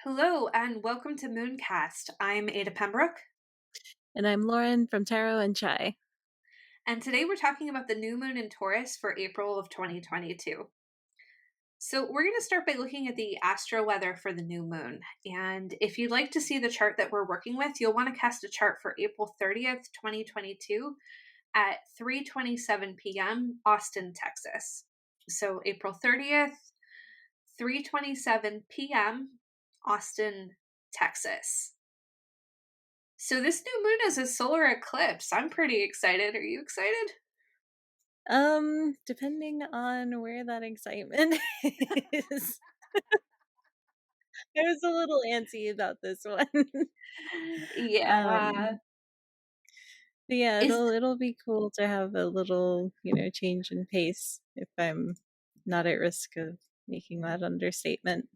Hello and welcome to Mooncast. I'm Ada Pembroke, And I'm Lauren from Tarot and Chai. and today we're talking about the new moon in Taurus for April of 2022. So, we're going to start by looking at the astral weather for the new moon. And if you'd like to see the chart that we're working with, you'll want to cast a chart for April 30th, 2022 at 3:27 p.m. Austin, Texas. So, April 30th, 3:27 p.m. Austin, Texas. So this new moon is a solar eclipse. I'm pretty excited. Are you excited? Depending on where that excitement is. I was a little antsy about this one. Yeah. um, but yeah, Is it'll be cool to have a little, change in pace if I'm not at risk of making that understatement.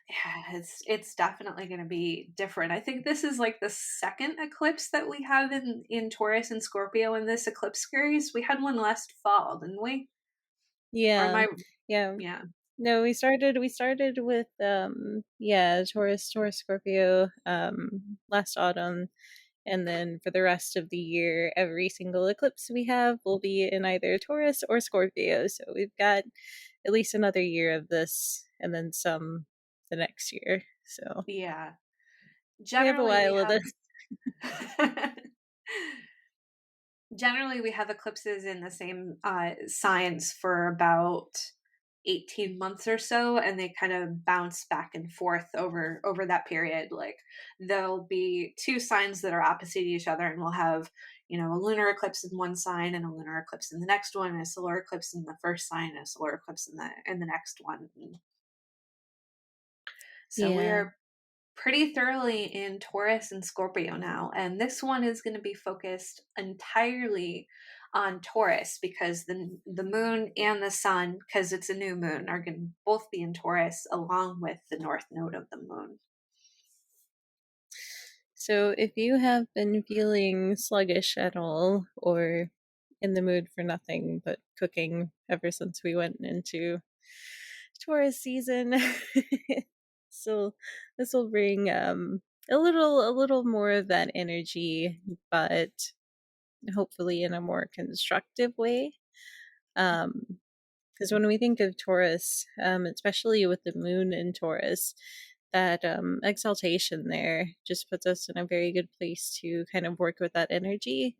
yeah, it's definitely going to be different. I think this is like the second eclipse that we have in Taurus and Scorpio in this eclipse series. We had one last fall, didn't we? Or am Yeah. I Yeah. yeah. No, we started with Taurus, Scorpio last autumn. And then for the rest of the year, every single eclipse we have will be in either Taurus or Scorpio. So we've got at least another year of this and then some the next year. So Yeah. we have a Generally we while of have this. Generally, we have eclipses in the same signs for about 18 months or so, and they kind of bounce back and forth over that period. Like there'll be two signs that are opposite each other, and we'll have a lunar eclipse in one sign and a lunar eclipse in the next one, and a solar eclipse in the first sign and a solar eclipse in the next one. So Yeah. we're pretty thoroughly in Taurus and Scorpio now. And this one is going to be focused entirely on Taurus because the moon and the sun, because it's a new moon, are going to both be in Taurus along with the north node of the moon. So if you have been feeling sluggish at all or in the mood for nothing but cooking ever since we went into Taurus season, so this will bring a little more of that energy, but hopefully in a more constructive way. Um, because when we think of Taurus, especially with the moon in Taurus, that exaltation there just puts us in a very good place to kind of work with that energy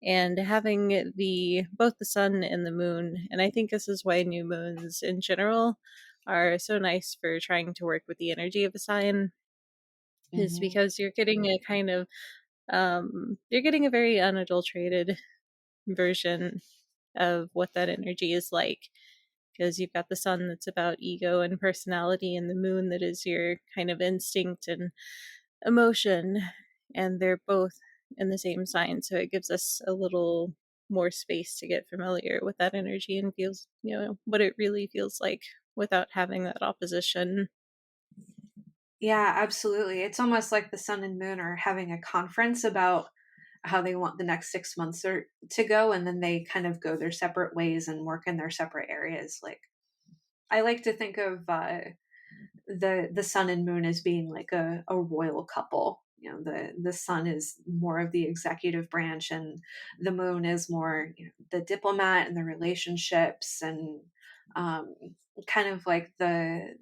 and having the both the sun and the moon. And I think this is why new moons in general are so nice for trying to work with the energy of a sign, is Mm-hmm. because you're getting a kind of you're getting a very unadulterated version of what that energy is like, because you've got the sun that's about ego and personality and the moon that is your kind of instinct and emotion, and they're both in the same sign, so it gives us a little more space to get familiar with that energy and feels what it really feels like without having that opposition. Yeah, absolutely. It's almost like the sun and moon are having a conference about how they want the next 6 months to go, and then they kind of go their separate ways and work in their separate areas. Like I like to think of the sun and moon as being like a royal couple. The sun is more of the executive branch, and the moon is more the diplomat and the relationships, and um, kind of like the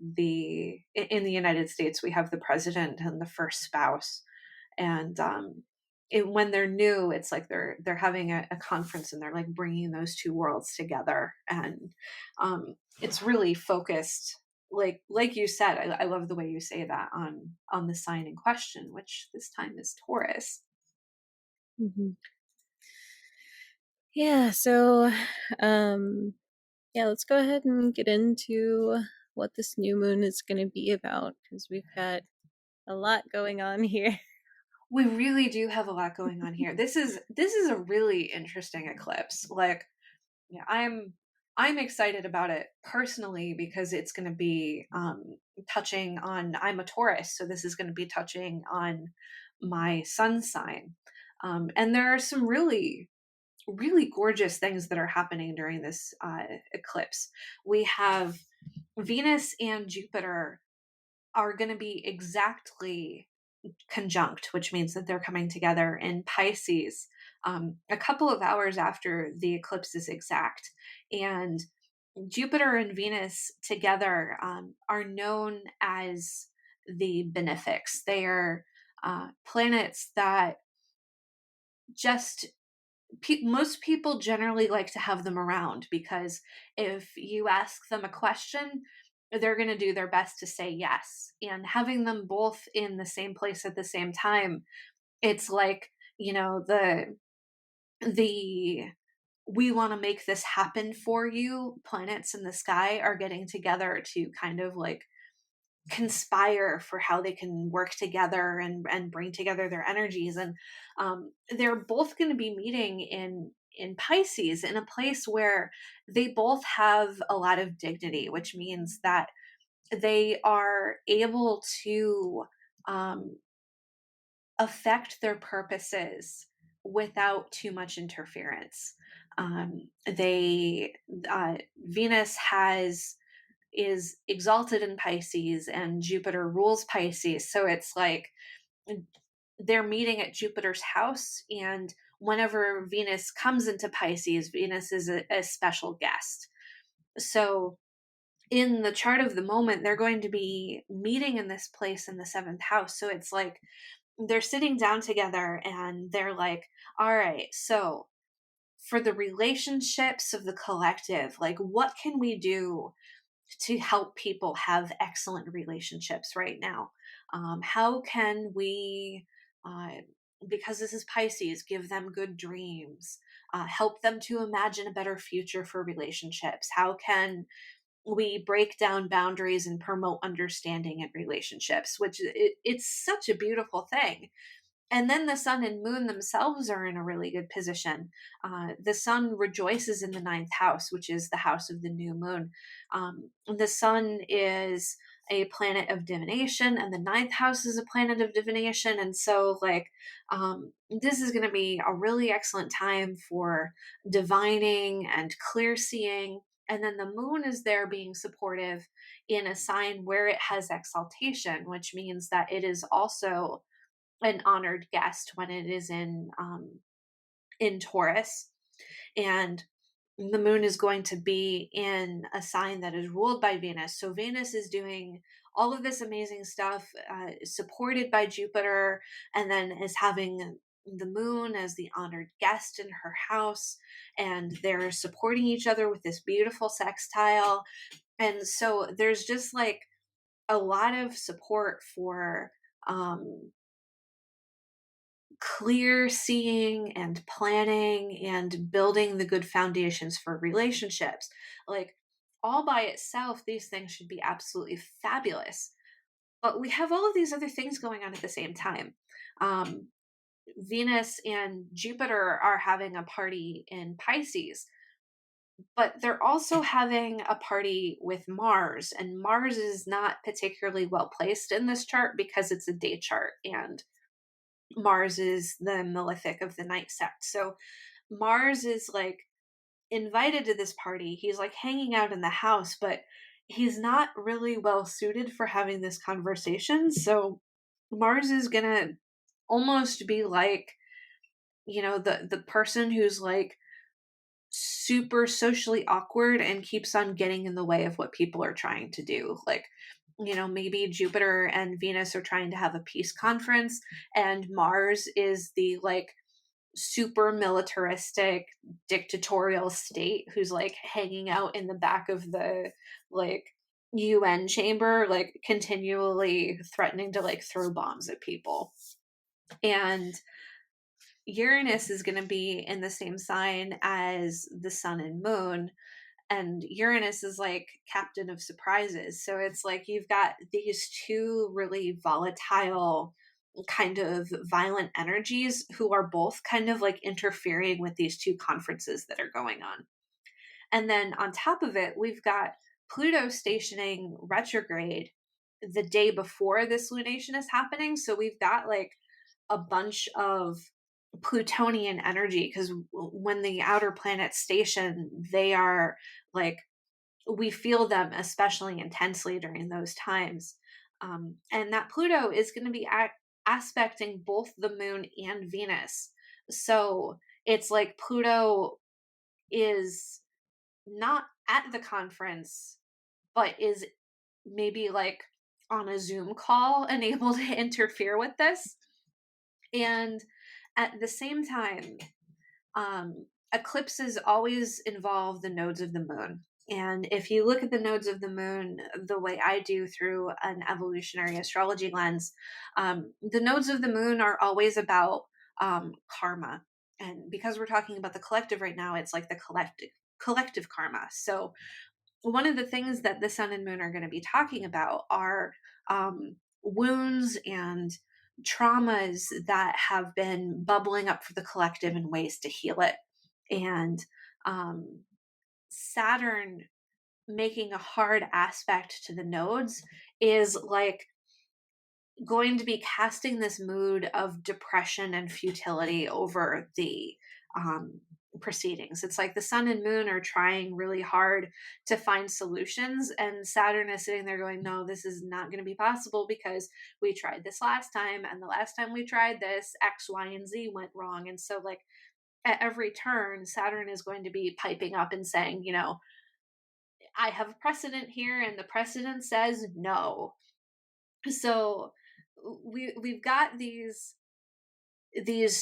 in the United States we have the president and the first spouse, and when they're new, it's like they're having a conference and they're like bringing those two worlds together, and it's really focused. Like you said, I love the way you say that on the sign in question, which this time is Taurus. Mhm. Yeah, so um yeah, let's go ahead and get into what this new moon is going to be about, because we've got a lot going on here. We really do have a lot going on here. This is a really interesting eclipse. Like, yeah, I'm excited about it personally because it's going to be touching on. I'm a Taurus, so this is going to be touching on my sun sign, and there are some really gorgeous things that are happening during this eclipse. We have Venus and Jupiter are going to be exactly conjunct, which means that they're coming together in Pisces a couple of hours after the eclipse is exact. And Jupiter and Venus together are known as the benefics. They are planets that just most people generally like to have them around, because if you ask them a question, they're going to do their best to say yes. And having them both in the same place at the same time, it's like, the we want to make this happen for you planets in the sky are getting together to kind of like conspire for how they can work together and bring together their energies. And they're both going to be meeting in Pisces, in a place where they both have a lot of dignity, which means that they are able to um, affect their purposes without too much interference. They Venus has is exalted in Pisces, and Jupiter rules Pisces. So it's like they're meeting at Jupiter's house, and whenever Venus comes into Pisces, Venus is a special guest. So in the chart of the moment, they're going to be meeting in this place in the seventh house. So it's like they're sitting down together and they're like, all right, so for the relationships of the collective, like what can we do to help people have excellent relationships right now? How can we, uh, because this is Pisces, give them good dreams, help them to imagine a better future for relationships? How can we break down boundaries and promote understanding in relationships? Which it's such a beautiful thing. And then the sun and moon themselves are in a really good position. The sun rejoices in the ninth house, which is the house of the new moon. The sun is a planet of divination, and the ninth house is a planet of divination. And so, like, this is going to be a really excellent time for divining and clear seeing. And then the moon is there being supportive in a sign where it has exaltation, which means that it is also an honored guest when it is in Taurus. And the moon is going to be in a sign that is ruled by Venus. So Venus is doing all of this amazing stuff, supported by Jupiter, and then is having the moon as the honored guest in her house. And they're supporting each other with this beautiful sextile. And so there's just like a lot of support for clear seeing and planning and building the good foundations for relationships. Like, all by itself, these things should be absolutely fabulous. But we have all of these other things going on at the same time. Um, Venus and Jupiter are having a party in Pisces, but they're also having a party with Mars. And Mars is not particularly well placed in this chart because it's a day chart, and Mars is the malefic of the night sect. So Mars is like invited to this party. He's like hanging out in the house, but he's not really well suited for having this conversation. So Mars is going to almost be like, the person who's like super socially awkward and keeps on getting in the way of what people are trying to do. Like, maybe Jupiter and Venus are trying to have a peace conference, and Mars is the like super militaristic dictatorial state who's like hanging out in the back of the like UN chamber, like continually threatening to like throw bombs at people. And Uranus is going to be in the same sign as the sun and moon, and Uranus is like captain of surprises. So it's like you've got these two really volatile, kind of violent energies who are both kind of like interfering with these two conferences that are going on. And then on top of it, we've got Pluto stationing retrograde the day before this lunation is happening. So we've got like a bunch of Plutonian energy, because when the outer planets station, they are like, we feel them especially intensely during those times. And that Pluto is going to be aspecting both the moon and Venus. So it's like Pluto is not at the conference, but is maybe like on a Zoom call and able to interfere with this. And at the same time, eclipses always involve the nodes of the moon. And if you look at the nodes of the moon the way I do through an evolutionary astrology lens, the nodes of the moon are always about karma. And because we're talking about the collective right now, it's like the collective karma. So one of the things that the sun and moon are going to be talking about are wounds and traumas that have been bubbling up for the collective and ways to heal it. And um, Saturn making a hard aspect to the nodes is like going to be casting this mood of depression and futility over the um, proceedings. It's like the sun and moon are trying really hard to find solutions, and Saturn is sitting there going, no, this is not going to be possible because we tried this last time, and the last time we tried this, X, Y, and Z went wrong. And so, like, at every turn, Saturn is going to be piping up and saying, I have a precedent here, and the precedent says no. So we've got these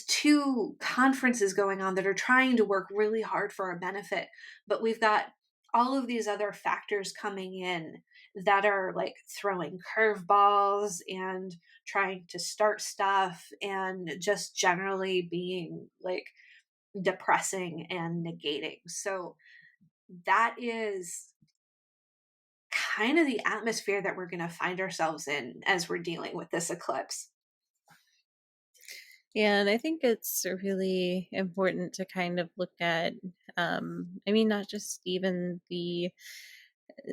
two conferences going on that are trying to work really hard for our benefit, but we've got all of these other factors coming in that are like throwing curveballs and trying to start stuff and just generally being like depressing and negating. So that is kind of the atmosphere that we're going to find ourselves in as we're dealing with this eclipse. Yeah, and I think it's really important to kind of look at, I mean, not just even the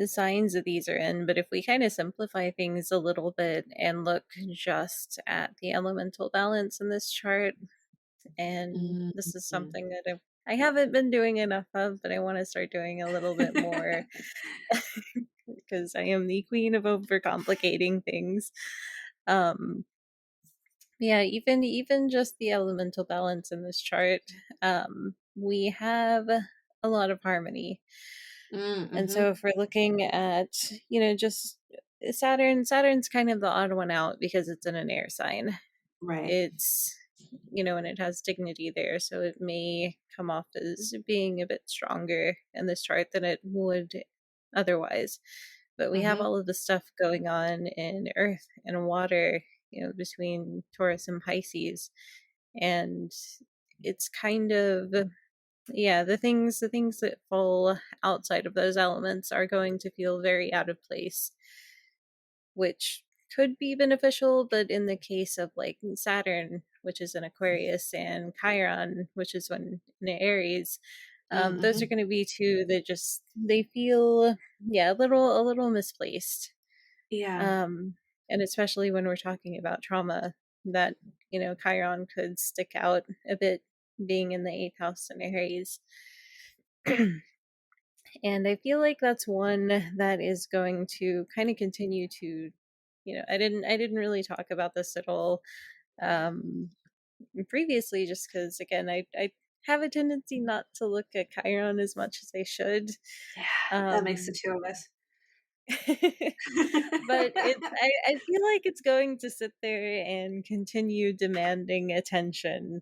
signs that these are in, but if we kind of simplify things a little bit and look just at the elemental balance in this chart, and this is Mhm. something that I haven't been doing enough of, but I want to start doing a little bit more because I am the queen of overcomplicating things. Um, yeah, even just the elemental balance in this chart, we have a lot of harmony. And so Mhm. if we're looking at, just Saturn's kind of the odd one out because it's in an air sign. Right. It's, and it has dignity there, so it may come off as being a bit stronger in this chart than it would otherwise. But we have Mhm. all of the stuff going on in earth and water, between Taurus and Pisces. And it's kind of, yeah, the things that fall outside of those elements are going to feel very out of place, which could be beneficial, but in the case of like Saturn, which is in Aquarius, and Chiron, which is in Aries, those are Mhm. going to be two that just they feel, yeah, a little misplaced. Yeah. um and especially when we're talking about trauma, that Chiron could stick out a bit, being in the eighth house in Aries. And I feel like that's one that is going to kind of continue to, I didn't really talk about this at all um previously, just because again I have a tendency not to look at Chiron as much as I should. Yeah, that makes the um two of us. but I feel like it's going to sit there and continue demanding attention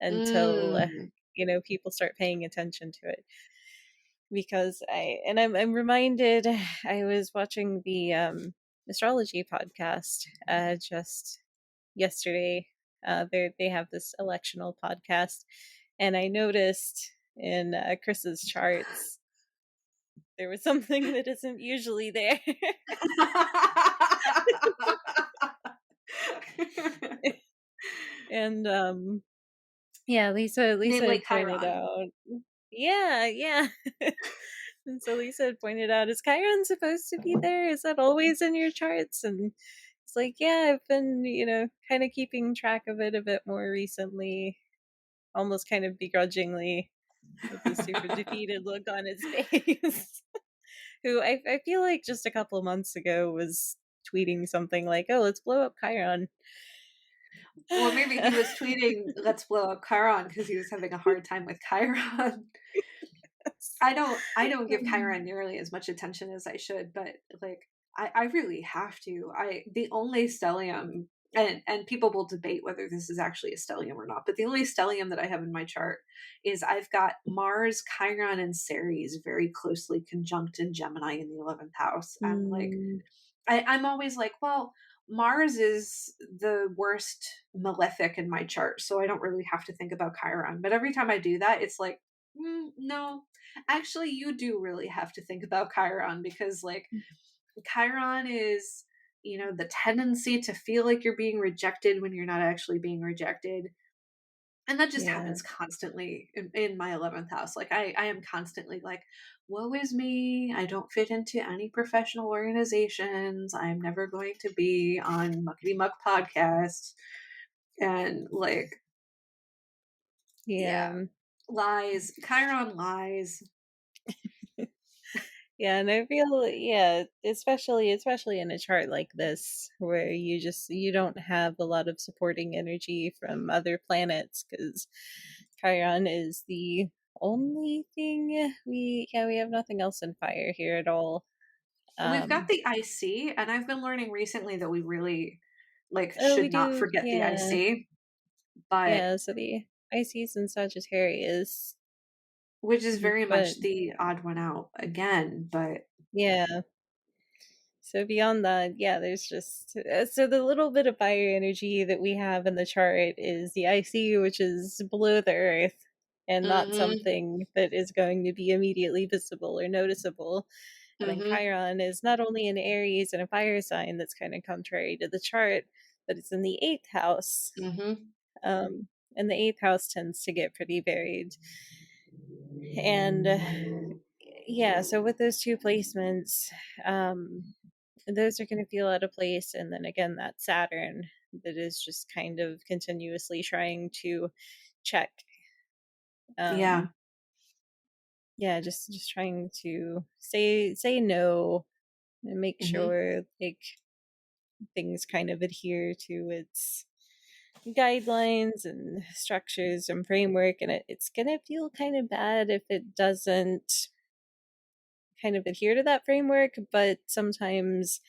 until Mm. people start paying attention to it. Because I'm reminded, I was watching the astrology podcast just yesterday. They have this electional podcast, and I noticed in Chris's charts there was something that isn't usually there. And yeah, Lisa Namely had pointed Chiron. out. Yeah, yeah. And so Lisa had pointed out, is Chiron supposed to be there? Is that always in your charts? And it's like, yeah, I've been, kind of keeping track of it a bit more recently, almost kind of begrudgingly, with this super defeated look on his face. Who I feel like just a couple months ago was tweeting something like, "Oh, let's blow up Chiron." Or maybe he was tweeting, "Let's blow up Chiron" because he was having a hard time with Chiron. I don't give Chiron Um, nearly as much attention as I should, but, like, I really have to. I the only stellium, and people will debate whether this is actually a stellium or not, but the only stellium that I have in my chart is I've got Mars, Chiron, and Ceres very closely conjunct in Gemini in the 11th house, and, like, mm, I'm always like, well, Mars is the worst malefic in my chart, so I don't really have to think about Chiron. But every time I do that, it's like, no, actually, you do really have to think about Chiron because, like, Chiron is, the tendency to feel like you're being rejected when you're not actually being rejected. And that just yeah. happens constantly in my 11th house. Like, I am constantly like, woe is me. I don't fit into any professional organizations. I'm never going to be on Muckety Muck podcasts. And, like, yeah, Yeah. lies. Chiron lies. Yeah, and I feel, yeah, especially in a chart like this where you don't have a lot of supporting energy from other planets because Chiron is the only thing we have nothing else in fire here at all. We've got Um the IC, and I've been learning recently that we really, like, oh, we should not do, forget the yeah. IC, but Yeah, so the Pisces and Sagittarius, which is very but much the odd one out again. But yeah. So beyond that, yeah, there's just so the little bit of fire energy that we have in the chart is the IC, which is below the earth and not mm-hmm, something that is going to be immediately visible or noticeable. And then mm-hmm, Chiron is not only an Aries and a fire sign that's kind of contrary to the chart, but it's in the eighth house. mm-hmm, And the eighth house tends to get pretty varied. And yeah, so with those two placements, those are going to feel out of place. And then again, that Saturn that is just kind of continuously trying to check. yeah, Um, yeah, just trying to say no and make mm-hmm, sure like things kind of adhere to its guidelines and structures and framework. And it's going to feel kind of bad if it doesn't kind of adhere to that framework, but sometimes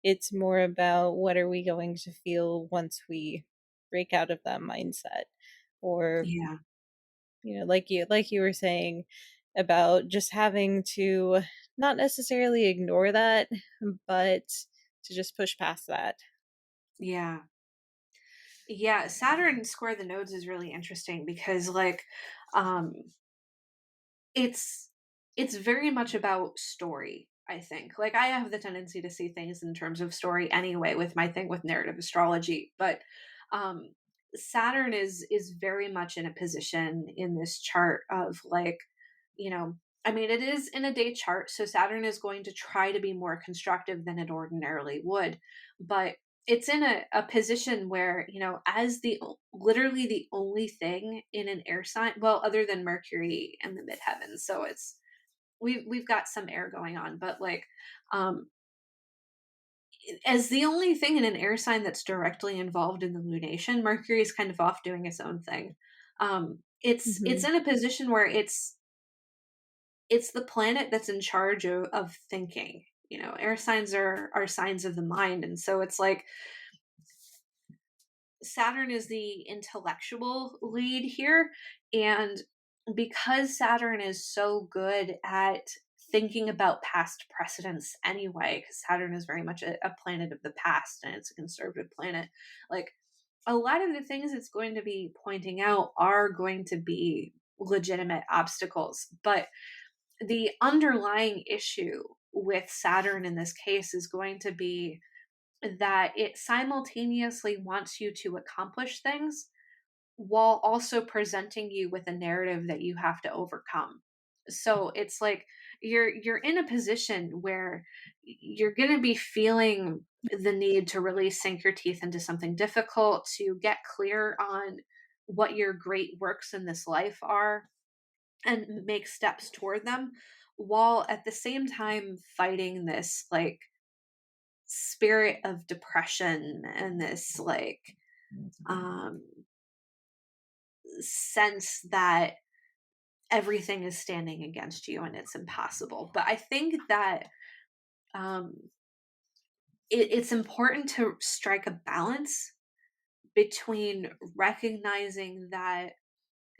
it's more about what are we going to feel once we break out of that mindset. Or, yeah. like you were saying about just having to not necessarily ignore that, but to just push past that. Yeah. Yeah, Saturn square the nodes is really interesting because, like, um it's it's very much about story, I think. Like, I have the tendency to see things in terms of story anyway with my thing with narrative astrology, but um Saturn is very much in a position in this chart of, like, you know, I mean, it is in a day chart, so Saturn is going to try to be more constructive than it ordinarily would. But it's in a position where, as literally the only thing in an air sign, well, other than Mercury and the midheavens. So we've got some air going on, but, like, um as the only thing in an air sign that's directly involved in the lunation, Mercury is kind of off doing its own thing. It's Hmm. in a position where it's the planet that's in charge of thinking. Air signs are signs of the mind, and so it's like Saturn is the intellectual lead here, and because Saturn is so good at thinking about past precedents anyway, because Saturn is very much a planet of the past and it's a conservative planet, like, a lot of the things it's going to be pointing out are going to be legitimate obstacles, but the underlying issue with Saturn in this case is going to be that it simultaneously wants you to accomplish things while also presenting you with a narrative that you have to overcome. So it's like you're in a position where you're going to be feeling the need to really sink your teeth into something difficult, to get clear on what your great works in this life are and make steps toward them, while at the same time fighting this, like, spirit of depression and this like um sense that everything is standing against you and it's impossible. But I think that um it's important to strike a balance between recognizing that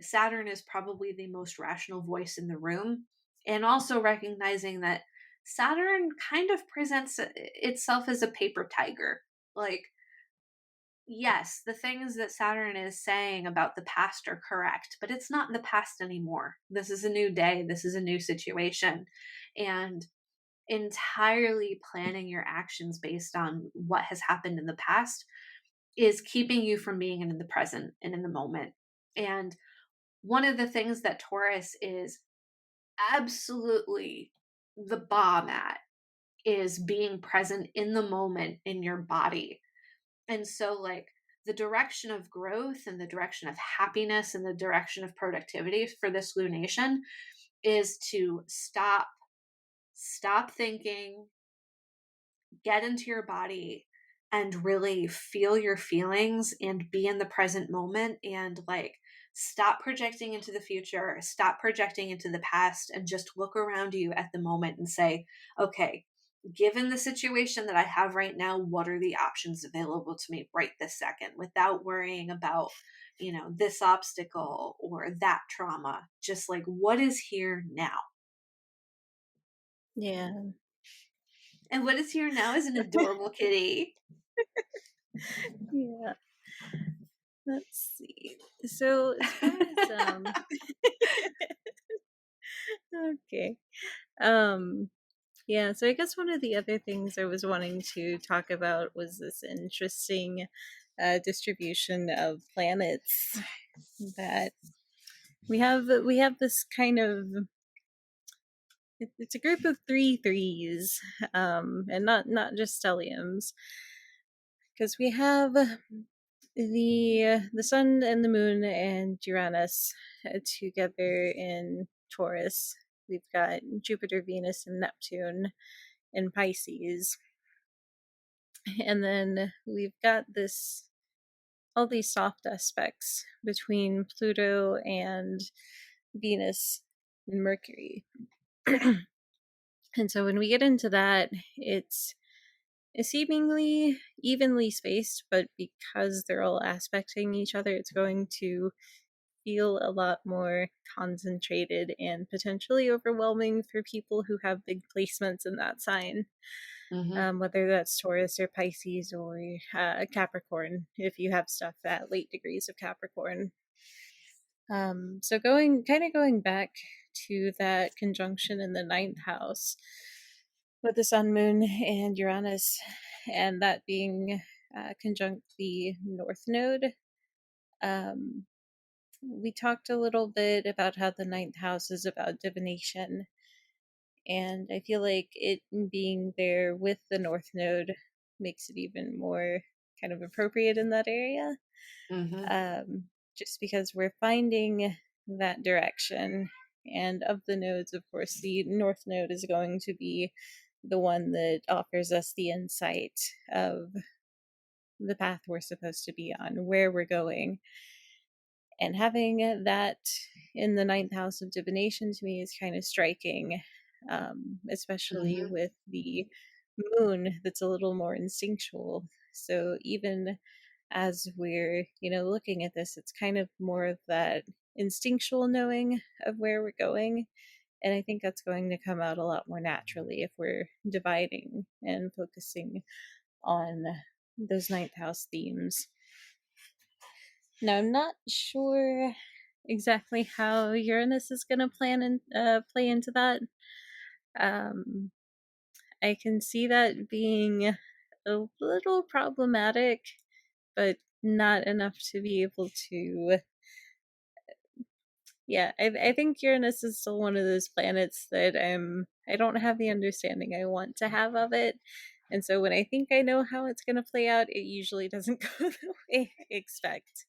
Saturn is probably the most rational voice in the room, and also recognizing that Saturn kind of presents itself as a paper tiger. Like, yes, the things that Saturn is saying about the past are correct, but it's not in the past anymore. This is a new day, this is a new situation. And entirely planning your actions based on what has happened in the past is keeping you from being in the present and in the moment. And one of the things that Taurus is absolutely the bomb at is being present in the moment in your body. And so, like, the direction of growth and the direction of happiness and the direction of productivity for this lunation is to stop thinking, get into your body and really feel your feelings and be in the present moment and like stop projecting into the future, stop projecting into the past, and just look around you at the moment and say, okay, given the situation that I have right now, what are the options available to me right this second without worrying about, this obstacle or that trauma? Just like, what is here now? Yeah. And what is here now is an adorable kitty. Yeah. Let's see. So as far as okay. Um yeah, so I guess one of the other things I was wanting to talk about was this interesting distribution of planets that we have this kind of it's a group of three threes, and not just stelliums, because we have the sun and the moon and Uranus together in Taurus. We've got Jupiter, Venus, and Neptune in Pisces, and then we've got this all these soft aspects between Pluto and Venus and Mercury. And so when we get into that, it's seemingly evenly spaced, but because they're all aspecting each other, it's going to feel a lot more concentrated and potentially overwhelming for people who have big placements in that sign, Mm-hmm. whether that's Taurus or Pisces or Capricorn, if you have stuff at late degrees of Capricorn. So going back to that conjunction in the ninth house with the Sun, Moon, and Uranus, and that being conjunct the North Node. Um, we talked a little bit about how the ninth house is about divination, and I feel like it being there with the North Node makes it even more kind of appropriate in that area. Mm-hmm. um, just because we're finding that direction. And of the nodes, of course, the North Node is going to be the one that offers us the insight of the path we're supposed to be on, where we're going. And having that in the ninth house of divination to me is kind of striking, especially Mm-hmm. with the moon that's a little more instinctual. So even as we're, looking at this, it's kind of more of that instinctual knowing of where we're going. And I think that's going to come out a lot more naturally if we're dividing and focusing on those ninth house themes. Now, I'm not sure exactly how Uranus is going to play into that. Um, I can see that being a little problematic, but not enough to be able to. Yeah, I think Uranus is still one of those planets that I don't have the understanding I want to have of it. And so when I think I know how it's going to play out, it usually doesn't go the way I expect.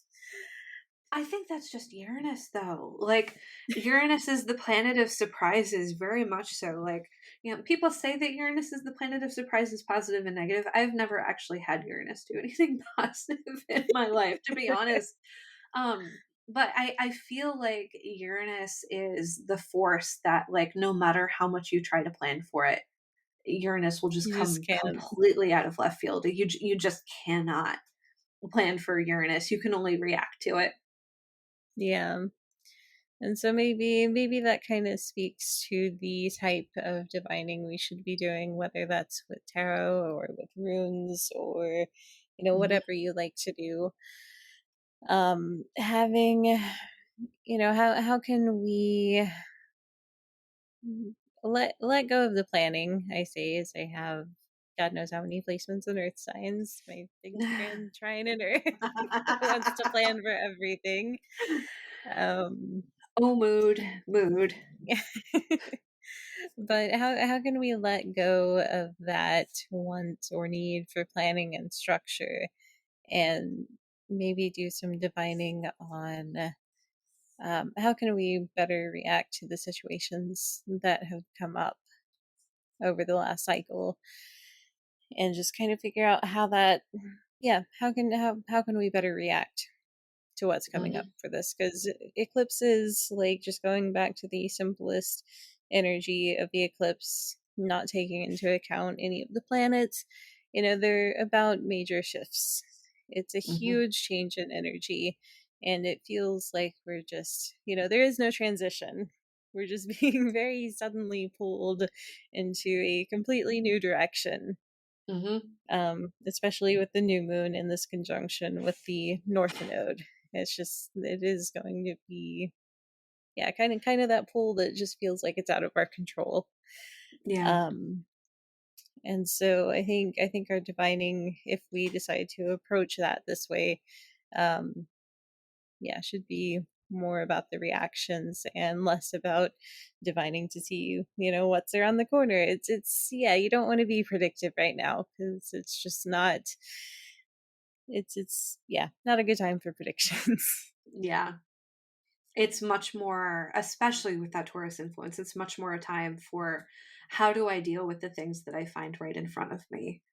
I think that's just Uranus though. Like Uranus is the planet of surprises, very much so. Like, people say that Uranus is the planet of surprises, positive and negative. I've never actually had Uranus do anything positive in my life, to be honest. But I feel like Uranus is the force that, like, no matter how much you try to plan for it, Uranus will just You just come can't. completely out of left field. You just cannot plan for Uranus. You can only react to it. Yeah. And so maybe that kind of speaks to the type of divining we should be doing, whether that's with tarot or with runes or Mhm, whatever you like to do. Having how can we let go of the planning, I say, as I have God knows how many placements in earth signs, my big grand trine in earth wants to plan for everything. Um Oh, mood, mood. But how can we let go of that want or need for planning and structure, and maybe do some divining on how can we better react to the situations that have come up over the last cycle, and just kind of figure out how that, yeah, how can we better react to what's coming up Mhm, for this, because eclipses, like, just going back to the simplest energy of the eclipse, not taking into account any of the planets, they're about major shifts. It's a mhm, huge change in energy, and it feels like we're just, there is no transition. We're just being very suddenly pulled into a completely new direction, mhm. especially with the new moon in this conjunction with the north node. It is going to be, yeah, kind of that pull that just feels like it's out of our control. Yeah, Um, and so I think our divining, if we decide to approach that this way, um, yeah, should be more about the reactions and less about divining to see, what's around the corner. It's yeah, you don't want to be predictive right now, because it's just not, it's yeah, not a good time for predictions. yeah. It's much more, especially with that Taurus influence, it's much more a time for how do I deal with the things that I find right in front of me,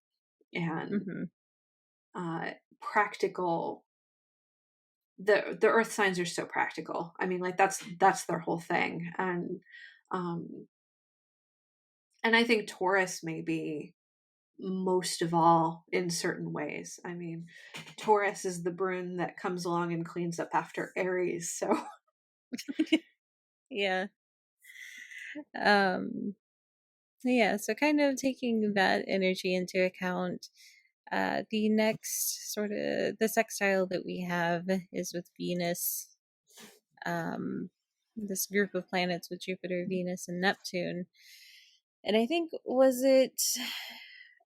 and, Hmm. uh, practical. The earth signs are so practical. I mean, like, that's their whole thing, um, and I think Taurus may be most of all in certain ways. I mean, Taurus is the broom that comes along and cleans up after Aries, so Yeah. um yeah, so kind of taking that energy into account, the next sort of the sextile that we have is with Venus, this group of planets with Jupiter, Venus, and Neptune. And I think, was it,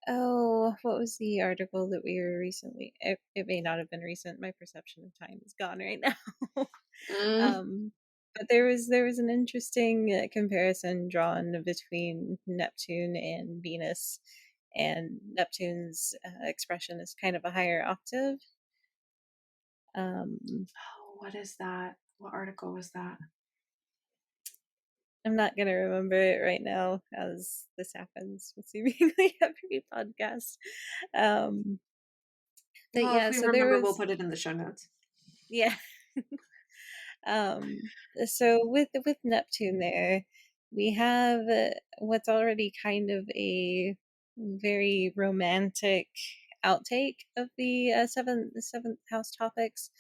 oh, what was the article that we were recently, it may not have been recent, my perception of time is gone right now. mm, um but there was an interesting comparison drawn between Neptune and Venus, and Neptune's expression is kind of a higher octave. um oh, what is that? What article was that? I'm not gonna remember it right now, as this happens with seemingly every podcast. um but Well, if yeah, we so there remember, we'll was, put it in the show notes. yeah. Um, so with Neptune there, we have what's already kind of a very romantic outtake of the seventh house topics.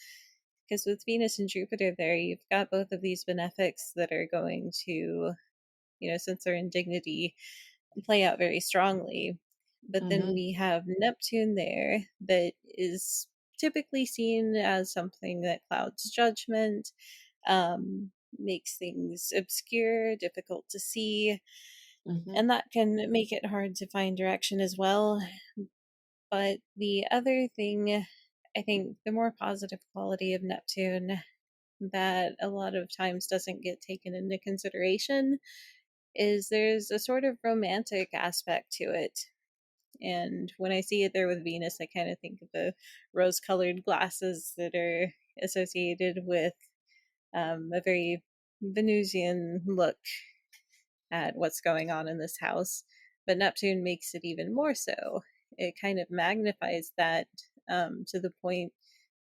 Because with Venus and Jupiter there, you've got both of these benefics that are going to, since they're in dignity, play out very strongly. But then Mhm, we have Neptune there that is typically seen as something that clouds judgment, makes things obscure, difficult to see, mhm, and that can make it hard to find direction as well. But the other thing, I think, the more positive quality of Neptune that a lot of times doesn't get taken into consideration is there's a sort of romantic aspect to it. And when I see it there with Venus, I kind of think of the rose colored glasses that are associated with a very Venusian look at what's going on in this house, but Neptune makes it even more so. It kind of magnifies that to the point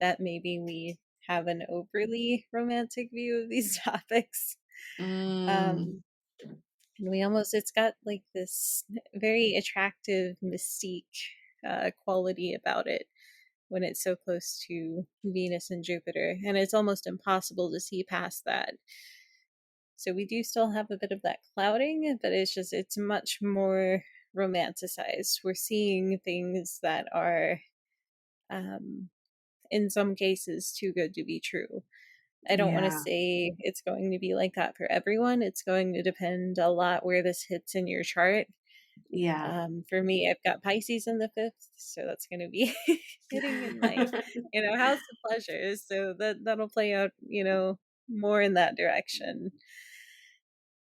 that maybe we have an overly romantic view of these topics. Mm, Um, and we almost, it's got like this very attractive mystique quality about it when it's so close to Venus and Jupiter. And it's almost impossible to see past that. So we do still have a bit of that clouding, but it's much more romanticized. We're seeing things that are, um, in some cases, too good to be true. I don't want to yeah. say it's going to be like that for everyone. It's going to depend a lot where this hits in your chart. Yeah. For me, I've got Pisces in the fifth, so that's going to be hitting in my, house of pleasures. So that'll play out, more in that direction.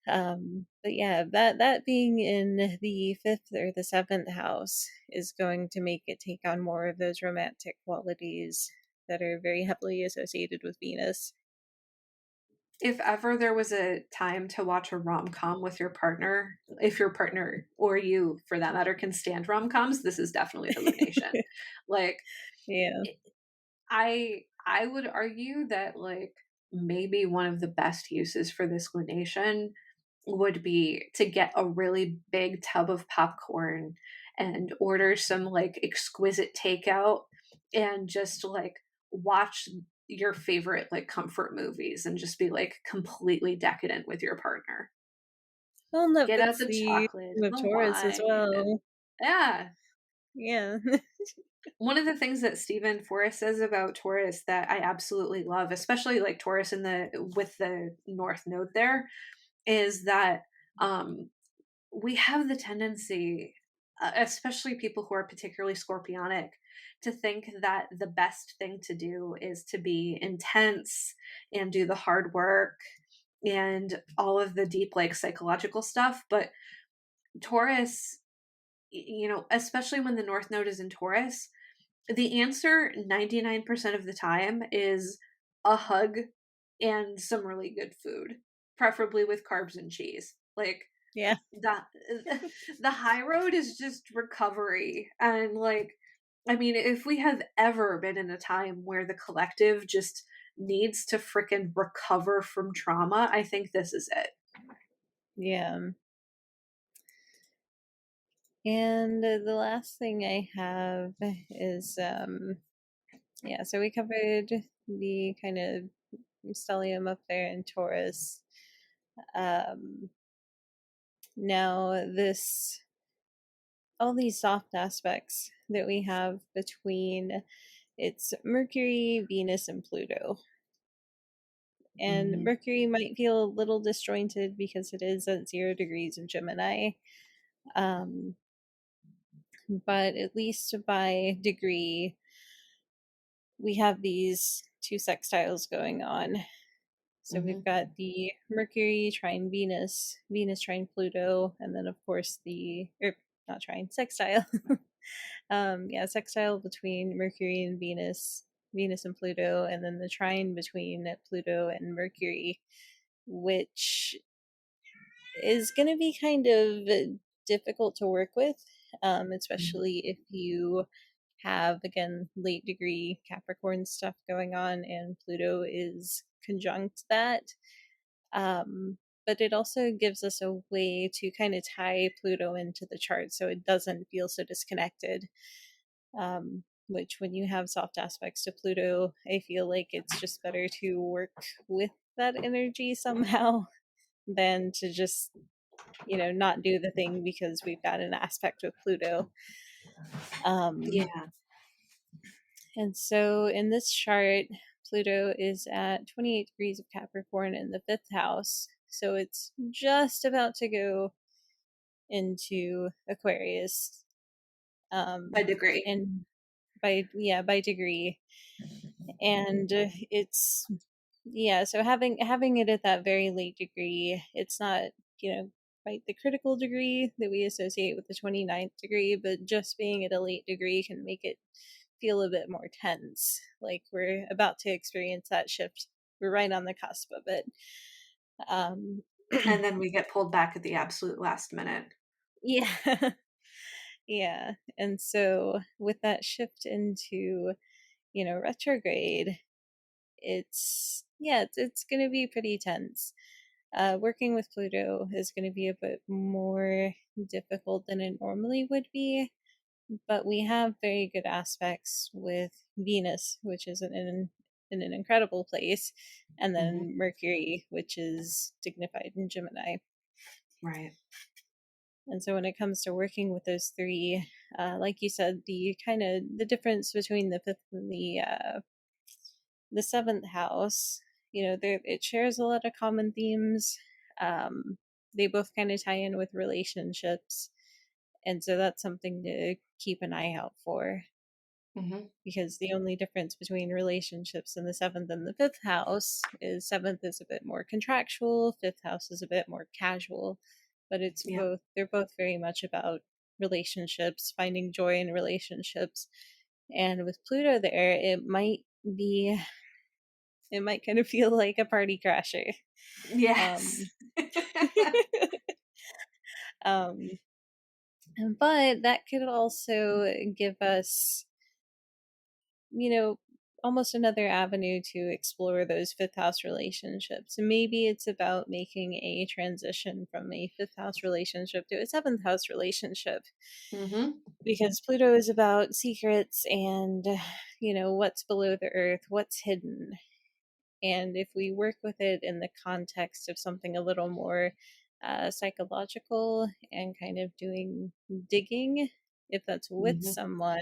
But yeah, that being in the fifth or the seventh house is going to make it take on more of those romantic qualities that are very heavily associated with Venus. If ever there was a time to watch a rom-com with your partner, if your partner or you for that matter can stand rom-coms, this is definitely the lunation. Like Yeah. I would argue that like maybe one of the best uses for this lunation would be to get a really big tub of popcorn and order some like exquisite takeout and just like watch your favorite like comfort movies and just be like completely decadent with your partner. Well, no, Get out that's the the chocolate theme and of the Taurus as wine and well. yeah. Yeah. One of the things that Stephen Forrest says about Taurus that I absolutely love, especially like Taurus in the with the North Node there, is that um, we have the tendency, especially people who are particularly scorpionic, to think that the best thing to do is to be intense and do the hard work and all of the deep like psychological stuff. But Taurus, especially when the North Node is in Taurus, the answer 99% of the time is a hug and some really good food, preferably with carbs and cheese. Like Yeah. the the high road is just recovery and like I mean, if we have ever been in a time where the collective just needs to frickin' recover from trauma, I think this is it. Yeah. And the last thing I have is yeah, so we covered the kind of stellium up there in Taurus. Um Now this all these soft aspects that we have between it's Mercury, Venus, and Pluto. And Mhm. Mercury might feel a little disjointed because it is at 0 degrees of Gemini. Um, but at least by degree, we have these two sextiles going on. So we've Mhm. got the Mercury trine Venus, Venus trine Pluto, and then of course not trine, sextile. Yeah, sextile between Mercury and Venus, Venus and Pluto, and then the trine between Pluto and Mercury, which is going to be kind of difficult to work with, Mhm. especially if you have, again, late degree Capricorn stuff going on and Pluto is conjunct that. Um, but it also gives us a way to kind of tie Pluto into the chart so it doesn't feel so disconnected. Which, when you have soft aspects to Pluto, I feel like it's just better to work with that energy somehow than to just, not do the thing because we've got an aspect with Pluto. Um, Yeah. and so in this chart, Pluto is at 28 degrees of Capricorn in the fifth house. So it's just about to go into Aquarius. By degree. And by degree. And it's yeah, so having it at that very late degree, it's not, quite the critical degree that we associate with the 29th degree, but just being at a late degree can make it feel a bit more tense, like we're about to experience that shift. We're right on the cusp of it. Um, And then we get pulled back at the absolute last minute. yeah, yeah. And so with that shift into, retrograde, it's going to be pretty tense. Working with Pluto is going to be a bit more difficult than it normally would be, but we have very good aspects with Venus, which is in an incredible place, and Mhm. then Mercury, which is dignified in Gemini. Right. And so when it comes to working with those three, like you said, the difference between the fifth and the seventh house, it shares a lot of common themes. Um, they both kind of tie in with relationships, and so that's something to keep an eye out for, Mhm. because the only difference between relationships in the seventh and the fifth house is seventh is a bit more contractual, fifth house is a bit more casual, but Yeah. they're both very much about relationships, finding joy in relationships. And with Pluto there, be it might kind of feel like a party crasher. Yes. Um, um, but that could also give us, you know, almost another avenue to explore those fifth house relationships. And maybe it's about making a transition from a fifth house relationship to a seventh house relationship, Mhm. because Pluto is about secrets and, what's below the earth, what's hidden. And if we work with it in the context of something a little more psychological and kind of doing digging, if that's with Mhm. someone,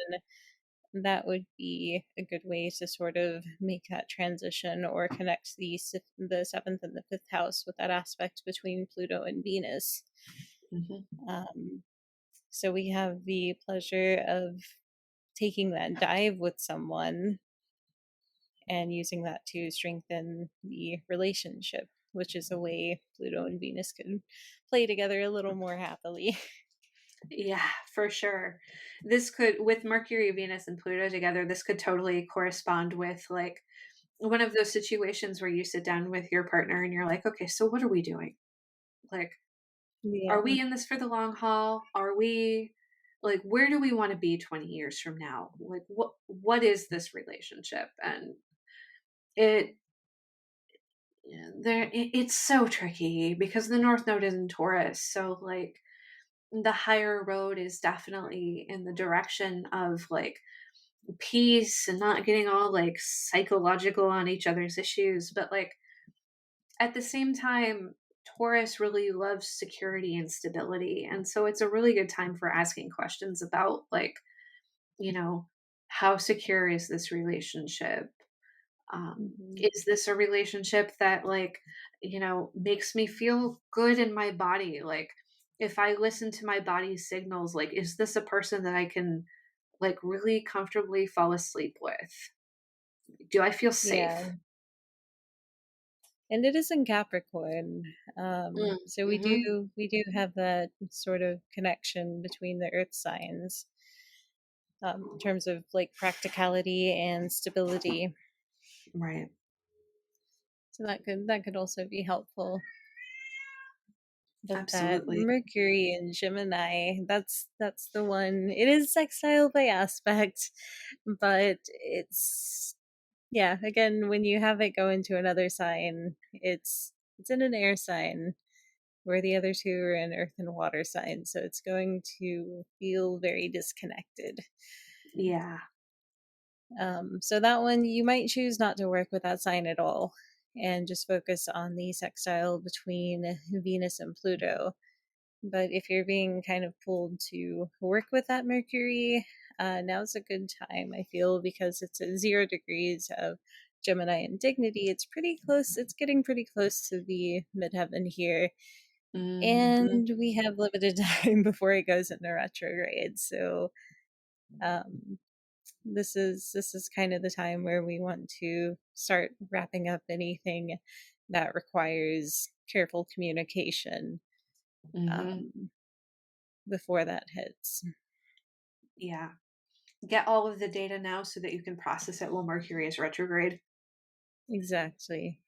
that would be a good way to sort of make that transition or connect the seventh and the fifth house with that aspect between Pluto and Venus. Mhm. Um, so we have the pleasure of taking that dive with someone and using that to strengthen the relationship, which is a way Pluto and Venus could play together a little more happily. Yeah, for sure. This could, with Mercury, Venus, and Pluto together, this could totally correspond with like one of those situations where you sit down with your partner and you're like, okay, so what are we doing? Like, are Yeah, we in this for the long haul? Are we like, where do we want to be 20 years from now? Like, what is this relationship? And it it's so tricky because the North Node is in Taurus. So like the higher road is definitely in the direction of like peace and not getting all like psychological on each other's issues. But like at the same time, Taurus really loves security and stability. And so it's a really good time for asking questions about like, you know, how secure is this relationship? hmm, Is this a relationship that like, makes me feel good in my body? Like if I listen to my body's signals, like, is this a person that I can like really comfortably fall asleep with? Do I feel yeah. safe? And it is in Capricorn, so Mm-hmm. we do have that sort of connection between the Earth signs, in terms of like practicality and stability. Right. So that could also be helpful. But that Absolutely. Mercury and Gemini, that's the one. It is sextile by aspect, but it's, yeah, again, when you have it go into another sign, it's in an air sign where the other two are in earth and water signs, so it's going to feel very disconnected. Yeah. So that one, you might choose not to work with that sign at all and just focus on the sextile between Venus and Pluto. But if you're being kind of pulled to work with that Mercury, now's a good time, I feel, because it's at 0 degrees of Gemini and dignity. It's pretty close. It's getting pretty close to the midheaven here. Hmm. And we have limited time before it goes into retrograde. So um, this is kind of the time where we want to start wrapping up anything that requires careful communication, Hmm. um, before that hits. Yeah. get all of the data now so that you can process it while Mercury is retrograde. Exactly.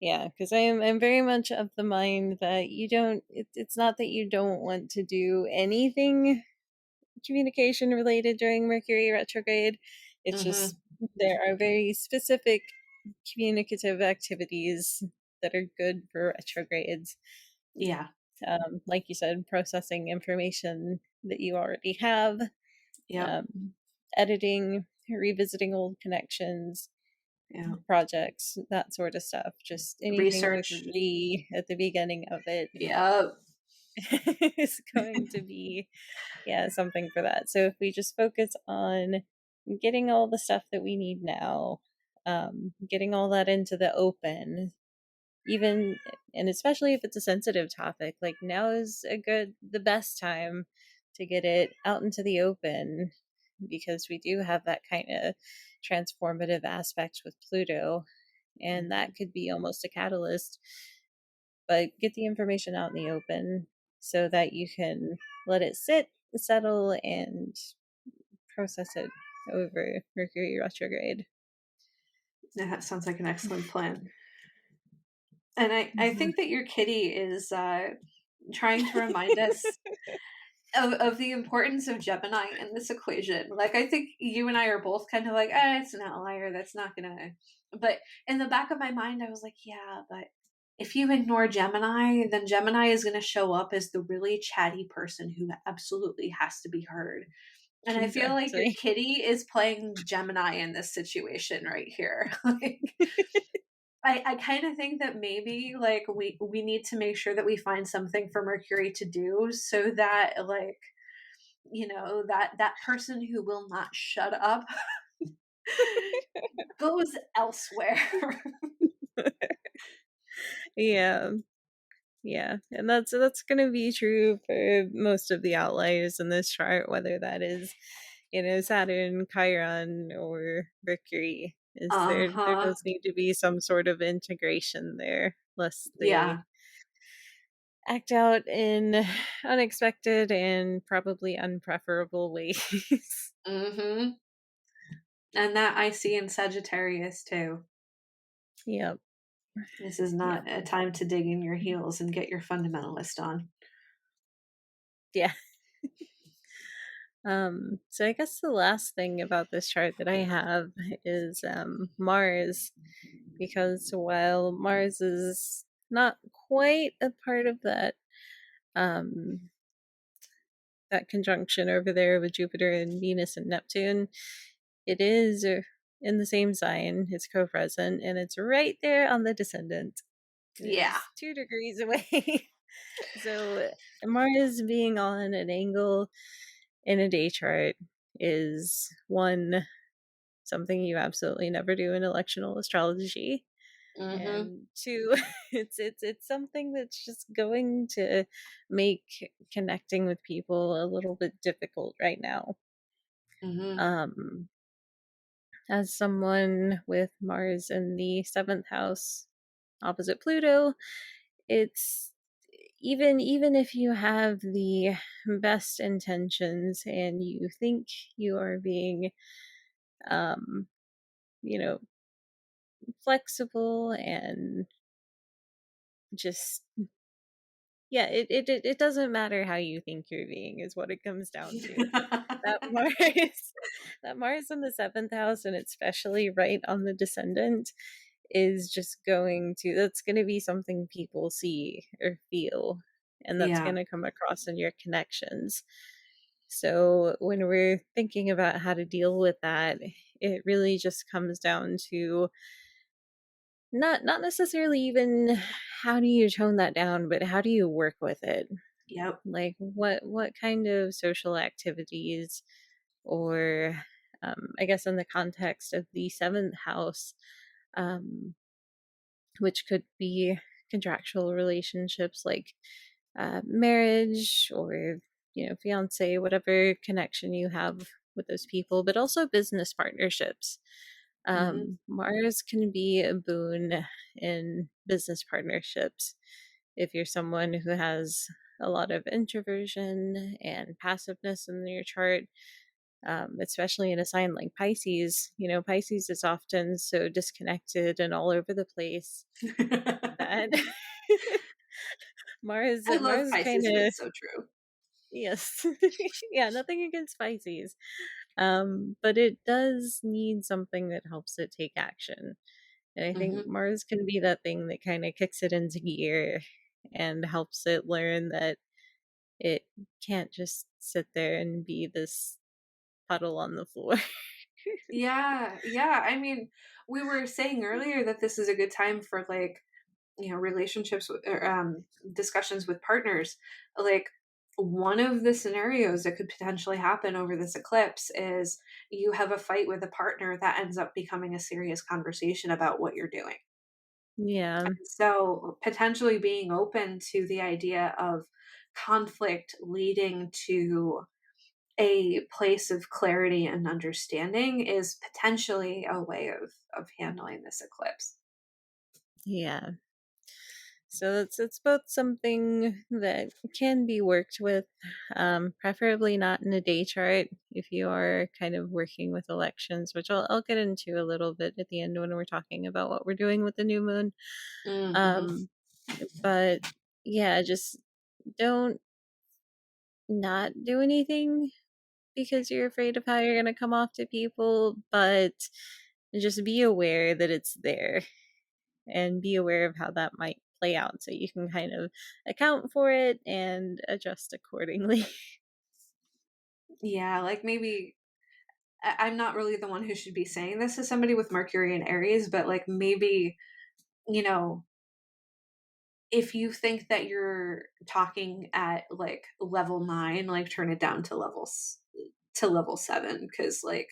Yeah, because I'm very much of the mind that you don't. It's not that you don't want to do anything communication related during Mercury retrograde. It's Hmm. just there are very specific communicative activities that are good for retrogrades. Yeah. Like you said, processing information that you already have, Yep. um, editing, revisiting old connections, Yeah. projects, that sort of stuff. Just anything with Research. re at the beginning of it Yep. is going to be, yeah, something for that. So if we just focus on getting all the stuff that we need now, getting all that into the open, even, and especially if it's a sensitive topic, like now is the best time to get it out into the open, because we do have that kind of transformative aspect with Pluto, and that Mhm. could be almost a catalyst. But get the information out in the open so that you can let it sit, settle, and process it over Mercury retrograde. Yeah, that sounds like an excellent plan. And I Mhm. think that your kitty is trying to remind us of the importance of Gemini in this equation. Like, I think you and I are both kind of like, it's an outlier. That's not gonna. But in the back of my mind, I was like, yeah, but if you ignore Gemini, then Gemini is going to show up as the really chatty person who absolutely has to be heard. And I feel like your Exactly. kitty is playing Gemini in this situation right here. Like, I kind of think that maybe like we need to make sure that we find something for Mercury to do so that like that person who will not shut up goes elsewhere. Yeah. Yeah, and that's going to be true for most of the outliers in this chart, whether that is, Saturn, Chiron, or Mercury. Is there Uh-huh. does need to be some sort of integration there, lest they Yeah. act out in unexpected and probably unpreferable ways. Mhm. And that I see in Sagittarius too. Yep. This is Yep. not a time to dig in your heels and get your fundamentalist on. Yeah. So I guess the last thing about this chart that I have is Mars, because while Mars is not quite a part of um, that conjunction over there with Jupiter and Venus and Neptune, it is in the same sign. It's co-present, and it's right there on the descendant. It Yeah. is 2 degrees away. So Mars being on an angle in a day chart is one, something you absolutely never do in electional astrology, Mhm. and two, it's something that's just going to make connecting with people a little bit difficult right now. Mhm. um as someone with Mars in the 7th house opposite Pluto, it's, even if you have the best intentions and you think you are being um you know flexible and just, yeah, it doesn't matter how you think you're being, is what it comes down to. That Mars that Mars in the 7th house, and especially right on the descendant, is just that's going to be something people see or feel, and that's Yeah. going to come across in your connections. So when we're thinking about how to deal with that, it really just comes down to not necessarily even how do you tone that down, but how do you work with it? Yep. Like what kind of social activities, or I guess in the context of the 7th house, um, which could be contractual relationships like marriage, or fiance, whatever connection you have with those people, but also business partnerships. Mhm. Mars can be a boon in business partnerships if you're someone who has a lot of introversion and passiveness in your chart. especially in a sign like Pisces. Pisces is often so disconnected and all over the place that Mars I love Mars kind Pisces, and of, it's so true. yes. Yeah, nothing against Pisces. But it does need something that helps it take action. And I think Mhm. Mars can be that thing that kind of kicks it into gear and helps it learn that it can't just sit there and be this puddle on the floor. Yeah, yeah, I mean, we were saying earlier that this is a good time for, like, relationships or discussions with partners. Like, one of the scenarios that could potentially happen over this eclipse is you have a fight with a partner that ends up becoming a serious conversation about what you're doing. Yeah. So potentially being open to the idea of conflict leading to a place of clarity and understanding is potentially a way of handling this eclipse. Yeah. So it's both something that can be worked with, preferably not in a day chart if you are kind of working with elections, which I'll get into a little bit at the end when we're talking about what we're doing with the new moon. Mm-hmm. Um, but yeah, just don't not do anything because you're afraid of how you're going to come off to people, but just be aware that it's there and be aware of how that might play out so you can kind of account for it and adjust accordingly. Yeah, like maybe I'm not really the one who should be saying this to somebody with Mercury and Aries, but like maybe, you know, if you think that you're talking at like level 9, like turn it down to to level 7, cuz like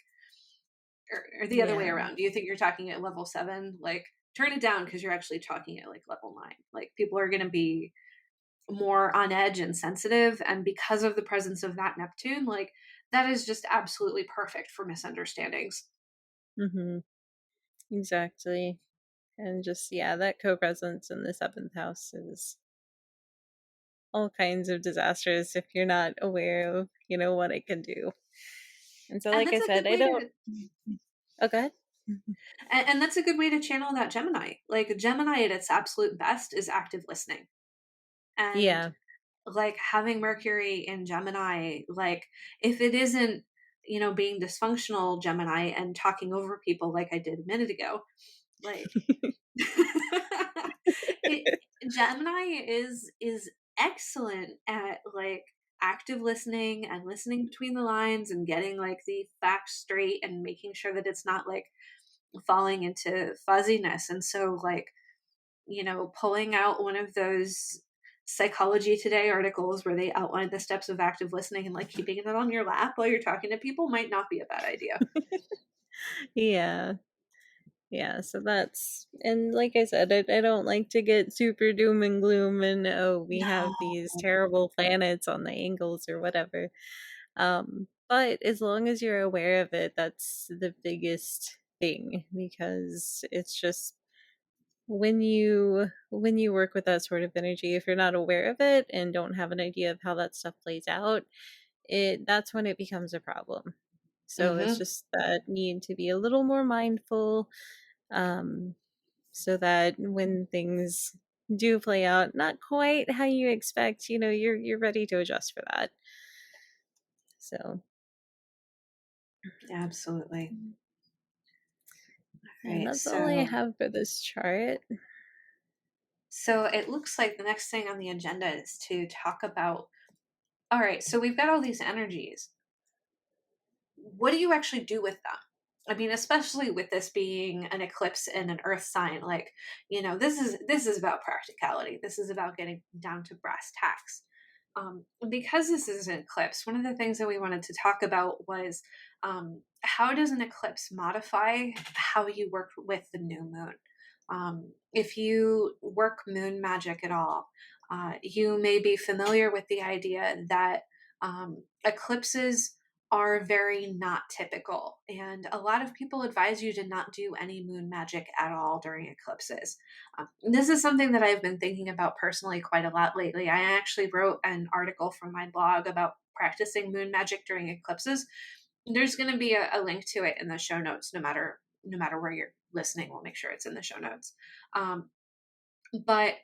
or the other way Yeah. around. Do you think you're talking at level 7? Like turn it down cuz you're actually talking at like level 9. Like people are going to be more on edge and sensitive, and because of the presence of that Neptune, like that is just absolutely perfect for misunderstandings. Hmm. Exactly. And just, yeah, that co presence in the seventh house is all kinds of disasters if you're not aware of, what it can do. And so, And like I that's a good said, I way don't. to Oh, go ahead. and that's a good way to channel that Gemini. Like Gemini at its absolute best is active listening. And Yeah. like having Mercury in Gemini, like if it isn't, being dysfunctional Gemini and talking over people like I did a minute ago, like it Gemini is excellent at like active listening and listening between the lines and getting like the facts straight and making sure that it's not like falling into fuzziness. And so like, pulling out one of those Psychology Today articles where they outline the steps of active listening and like keeping it on your lap while you're talking to people might not be a bad idea. Yeah. Yeah, so that's, and like I said, I don't like to get super doom and gloom and, oh, we have No. these terrible planets on the angles or whatever. But as long as you're aware of it, that's the biggest thing, because it's just when you work with that sort of energy, if you're not aware of it and don't have an idea of how that stuff plays out, that's when it becomes a problem. So it's Hmm. just that need to be a little more mindful, um, so that when things do play out not quite how you expect, you're ready to adjust for that. So, Absolutely. All and right. that's all I So have for this chart. so it looks like the next thing on the agenda is to talk about, all right, so we've got all these energies. What do you actually do with them? I mean, especially with this being an eclipse in an earth sign, like, this is about practicality. This is about getting down to brass tacks. Because this is an eclipse, one of the things that we wanted to talk about was how does an eclipse modify how you work with the new moon? If you work moon magic at all, you may be familiar with the idea that eclipses are very not typical. And a lot of people advise you to not do any moon magic at all during eclipses. This is something that I've been thinking about personally quite a lot lately. I actually wrote an article for my blog about practicing moon magic during eclipses. There's going to be a link to it in the show notes, no matter where you're listening. We'll make sure it's in the show notes. Um, but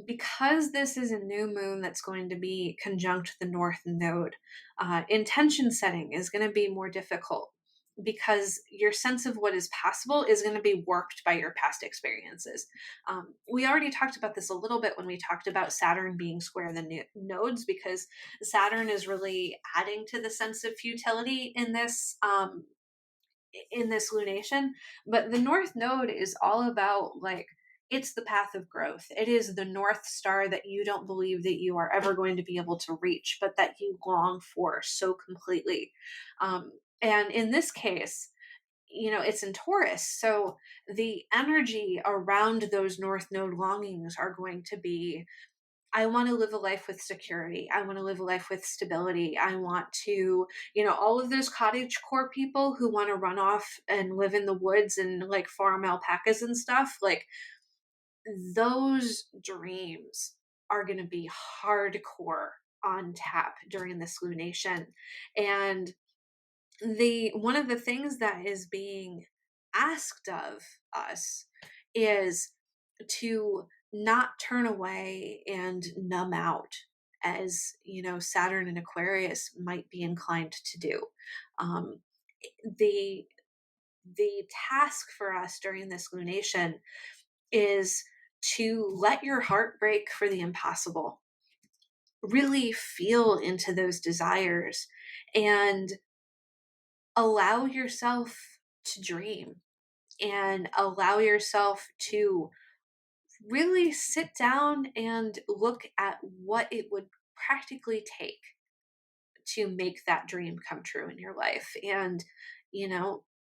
because this is a new moon that's going to be conjunct the North Node, intention setting is going to be more difficult because your sense of what is possible is going to be worked by your past experiences. We already talked about this a little bit when we talked about Saturn being square the nodes, because Saturn is really adding to the sense of futility in this lunation. But the North Node is all about, like, it's the path of growth. It is the North Star that you don't believe that you are ever going to be able to reach, but that you long for so completely. And in this case, it's in Taurus. So the energy around those North Node longings are going to be, I want to live a life with security. I want to live a life with stability. I want to, all of those cottage core people who want to run off and live in the woods and like farm alpacas and stuff, like those dreams are going to be hardcore on tap during this lunation. And the one of the things that is being asked of us is to not turn away and numb out, as Saturn and Aquarius might be inclined to do. um, the the task for us during this lunation is to let your heart break for the impossible, really feel into those desires, and allow yourself to dream, and allow yourself to really sit down and look at what it would practically take to make that dream come true in your life. And,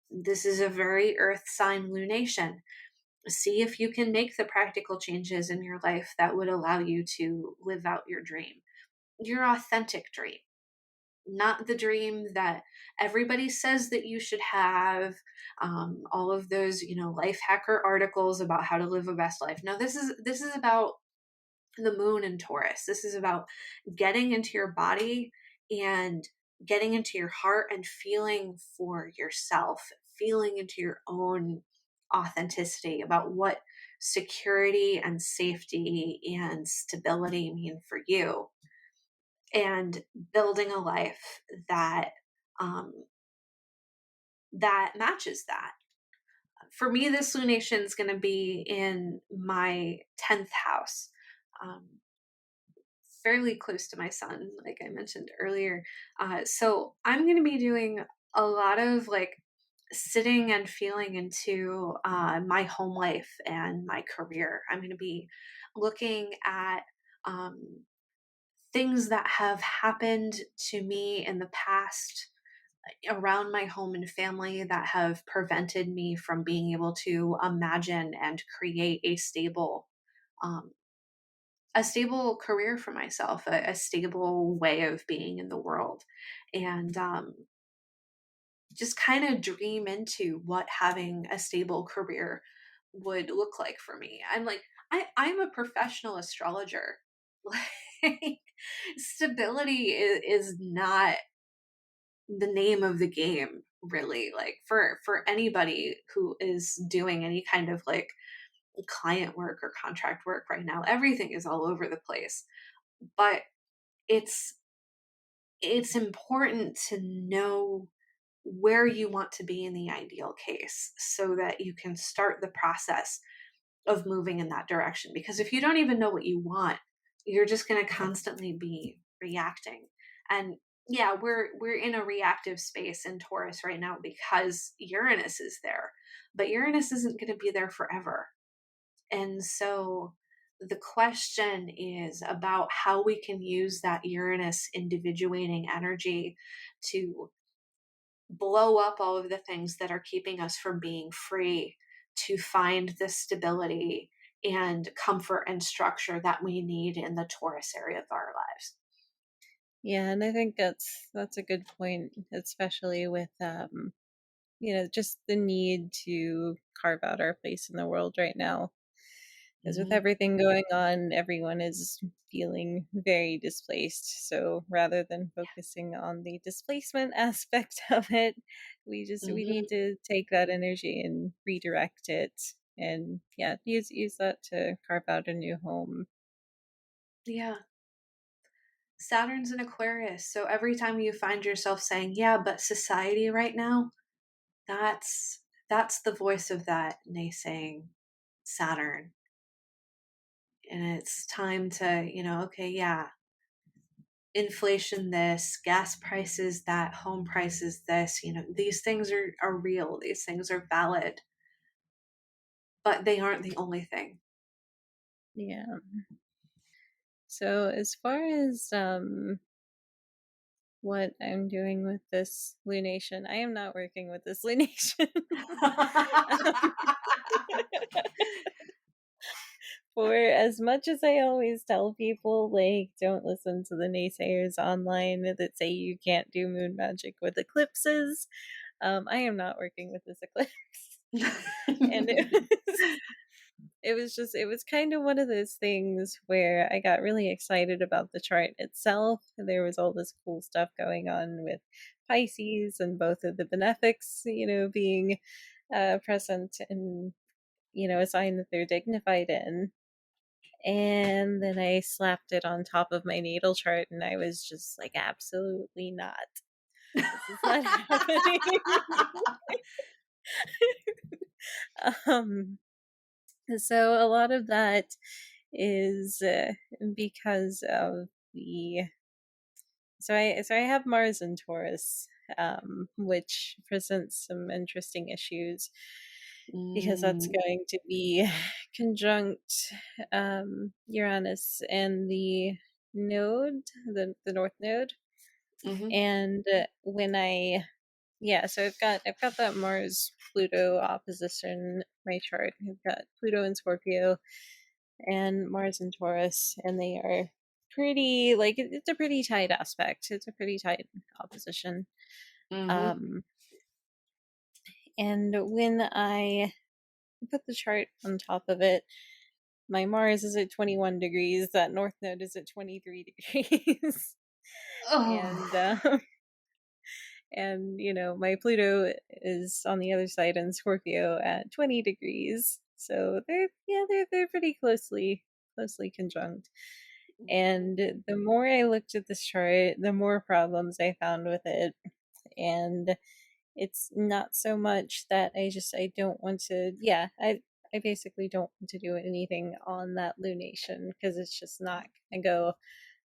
this is a very earth sign lunation. See if you can make the practical changes in your life that would allow you to live out your dream, your authentic dream, not the dream that everybody says that you should have. All of those, life hacker articles about how to live a best life. No, this is about the moon in Taurus. This is about getting into your body and getting into your heart and feeling for yourself, feeling into your own authenticity about what security and safety and stability mean for you, and building a life um, that matches that. For me, this lunation is going to be in my 10th house, um, fairly close to my sun, like I mentioned earlier. So I'm going to be doing a lot of like sitting and feeling into my home life and my career. I'm going to be looking at things that have happened to me in the past around my home and family that have prevented me from being able to imagine and create um, a stable career for myself, a stable way of being in the world, and just kind of dream into what having a stable career would look like for me. I'm a professional astrologer. Like, stability is not the name of the game, really. Like, for anybody who is doing any kind of like client work or contract work right now, everything is all over the place. But it's it's important to know where you want to be in the ideal case so that you can start the process of moving in that direction. Because if you don't even know what you want, you're just going to constantly be reacting. And yeah, we're in a reactive space in Taurus right now because Uranus is there, but Uranus isn't going to be there forever. And so the question is about how we can use that Uranus individuating energy to blow up all of the things that are keeping us from being free, to find the stability and comfort and structure that we need in the Taurus area of our lives. Yeah, and I think that's a good point, especially with just the need to carve out our place in the world right now. because with Mhm. everything going on, everyone is feeling very displaced. So rather than focusing on the displacement aspect of it, we need Mhm. to take that energy and redirect it, and yeah, use that to carve out a new home. Yeah. Saturn's in Aquarius, so every time you find yourself saying, "Yeah, but society right now," that's the voice of that naysaying Saturn. And it's time to, okay, yeah, inflation this, gas prices that, home prices this, these things are real, these things are valid, but they aren't the only thing. Yeah. So as far as what I'm doing with this lunation, I am not working with this lunation. For as much as I always tell people, like, don't listen to the naysayers online that say you can't do moon magic with eclipses, I am not working with this eclipse. And it was kind of one of those things where I got really excited about the chart itself. There was all this cool stuff going on with Pisces and both of the benefics, being present and, a sign that they're dignified in. And then I slapped it on top of my natal chart, and I was just like, absolutely not. This is not happening. um, so a lot of that is because of the so I have Mars in Taurus, which presents some interesting issues because that's Mm, going to be conjunct Uranus and the node, the North Node, mhm, and when I yeah, so I've got that Mars Pluto opposition in my chart. I've got Pluto in Scorpio and Mars in Taurus, and they are pretty like it's a pretty tight aspect. It's a pretty tight opposition. mhm, Um, and when I put the chart on top of it, my Mars is at 21 degrees. That North Node is at 23 degrees, and oh, my Pluto is on the other side in Scorpio at 20 degrees. So they're pretty closely conjunct. And the more I looked at this chart, the more problems I found with it. And it's not so much that I don't want to, I basically don't want to do anything on that lunation because it's just not going to go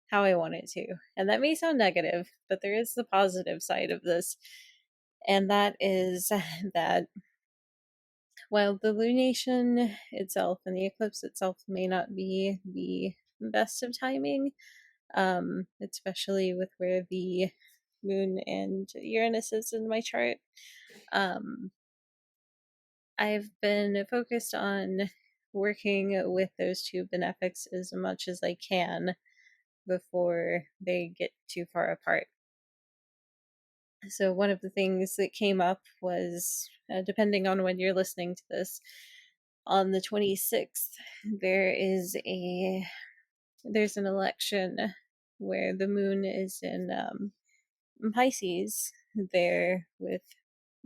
how I want it to. And that may sound negative, but there is the positive side of this. And that is that while the lunation itself and the eclipse itself may not be the best of timing, especially with where the moon and Uranus is in my chart. Um, I've been focused on working with those two benefics as much as I can before they get too far apart. So, one of the things that came up was, depending on when you're listening to this, on the 26th, there is there's an election where the moon is in Pisces there with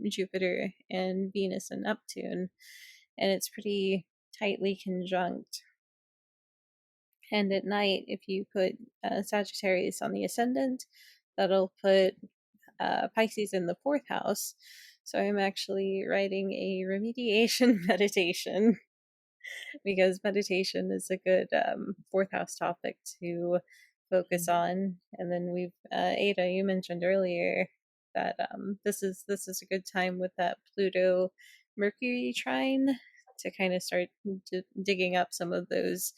Jupiter and Venus and Neptune, and it's pretty tightly conjunct. And at night, if you put Sagittarius on the ascendant, that'll put Pisces in the fourth house. So I'm actually writing a remediation meditation because meditation is a good fourth house topic to focus mhm, on. And then we've Ada, you mentioned earlier that this is a good time with that Pluto Mercury trine to kind of start digging up some of those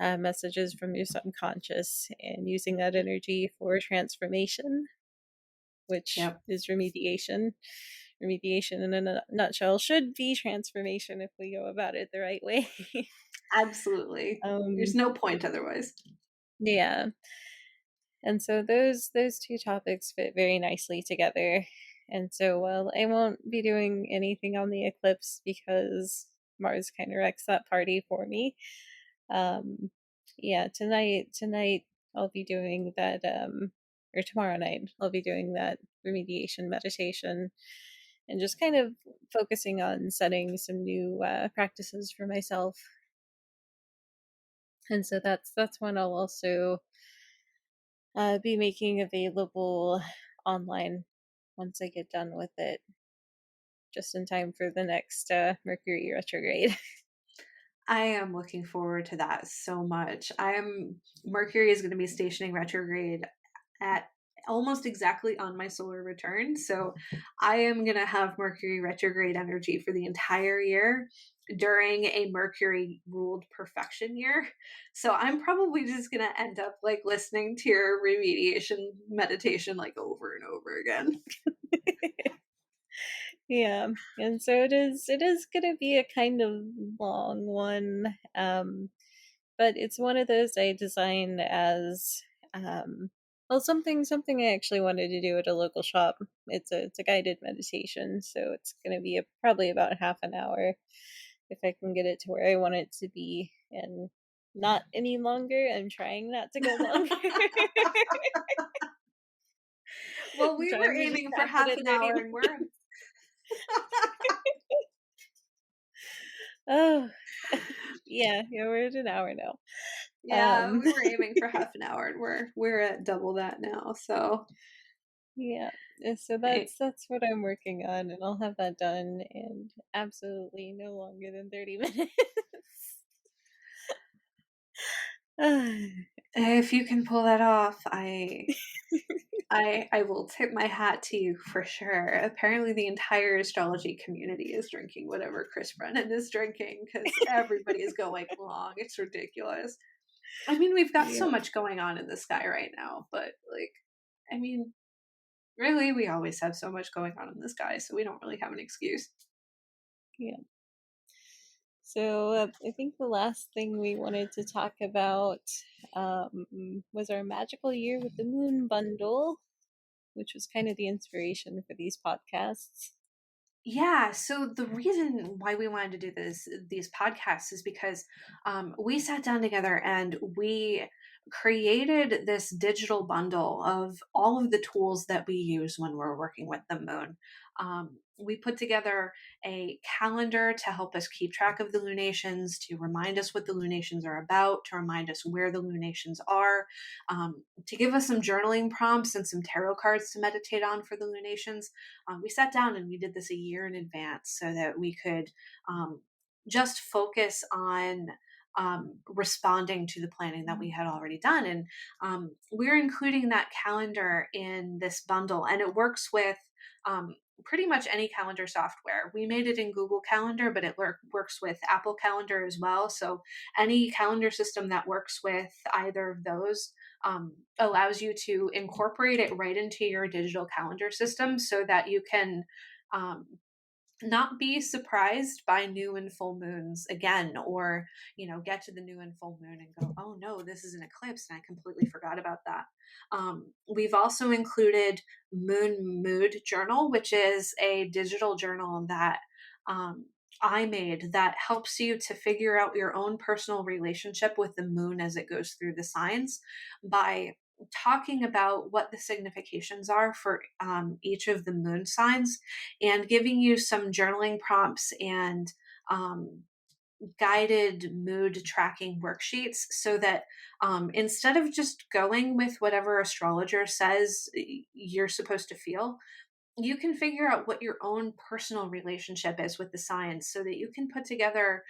messages from your subconscious and using that energy for transformation, which yep, is remediation. Remediation in a nutshell should be transformation if we go about it the right way. absolutely. There's um, no point otherwise. yeah, and so those two topics fit very nicely together. And so, well, I won't be doing anything on the eclipse because Mars kind of wrecks that party for me. Um, yeah, tonight I'll be doing that, or tomorrow night I'll be doing that remediation meditation and just kind of focusing on setting some new practices for myself. And so that's one I'll also be making available online once I get done with it, just in time for the next Mercury retrograde. I am looking forward to that so much. Mercury is going to be stationing retrograde at almost exactly on my solar return. So I am going to have Mercury retrograde energy for the entire year during a Mercury ruled perfection year. So I'm probably just going to end up like listening to your remediation meditation like over and over again. Yeah, and so it is going to be a kind of long one, but it's one of those I designed as, um, well, something I actually wanted to do at a local shop. It's a guided meditation, so it's going to be probably about half an hour if I can get it to where I want it to be, and not any longer. I'm trying not to go longer. Well, I'm we were trying to just aiming for cap it half at an 30 hour and we're minutes. Oh, yeah, we're at an hour now. yeah, Um, we were aiming for half an hour and we're at double that now. So yeah, so I, that's what I'm working on, and I'll have that done in absolutely no longer than 30 minutes. if you can pull that off, I will tip my hat to you for sure. Apparently, the entire astrology community is drinking whatever Chris Brennan is drinking because everybody is going long. It's ridiculous. I mean, we've got so Yeah, much going on in the sky right now, but like, I mean, really, we always have so much going on in the sky, so we don't really have an excuse. yeah. So I think the last thing we wanted to talk about was our magical year with the moon bundle, which was kind of the inspiration for these podcasts. Yeah, so the reason why we wanted to do these podcasts is because we sat down together and we created this digital bundle of all of the tools that we use when we're working with the moon. We put together a calendar to help us keep track of the lunations, to remind us what the lunations are about, to remind us where the lunations are, to give us some journaling prompts and some tarot cards to meditate on for the lunations. We sat down and we did this a year in advance so that we could just focus on responding to the planning that we had already done. And we're including that calendar in this bundle, and it works with pretty much any calendar software. We made it in Google Calendar, but it works with Apple Calendar as well. So any calendar system that works with either of those allows you to incorporate it right into your digital calendar system so that you can um, not be surprised by new and full moons again, or get to the new and full moon and go, oh no, this is an eclipse and I completely forgot about that. We've also included Moon Mood Journal, which is a digital journal that um, I made that helps you to figure out your own personal relationship with the moon as it goes through the signs by talking about what the significations are for each of the moon signs and giving you some journaling prompts and um, guided mood tracking worksheets so that instead of just going with whatever astrologer says you're supposed to feel, you can figure out what your own personal relationship is with the signs so that you can put together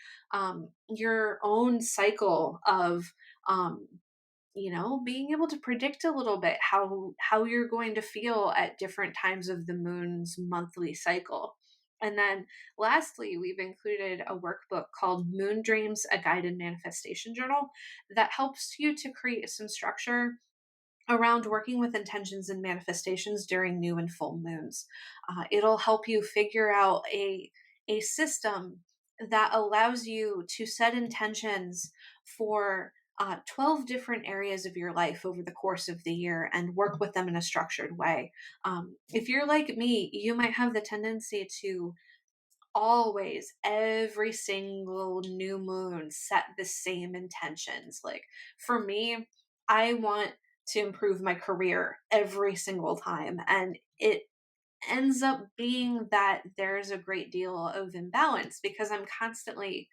your own cycle of um, being able to predict a little bit how you're going to feel at different times of the moon's monthly cycle. And then lastly, we've included a workbook called Moon Dreams, a guided manifestation journal that helps you to create some structure around working with intentions and manifestations during new and full moons. It'll help you figure out a system that allows you to set intentions for 12 different areas of your life over the course of the year and work with them in a structured way. If you're like me, you might have the tendency to always, every single new moon, set the same intentions. Like for me, I want to improve my career every single time. And it ends up being that there's a great deal of imbalance because I'm constantly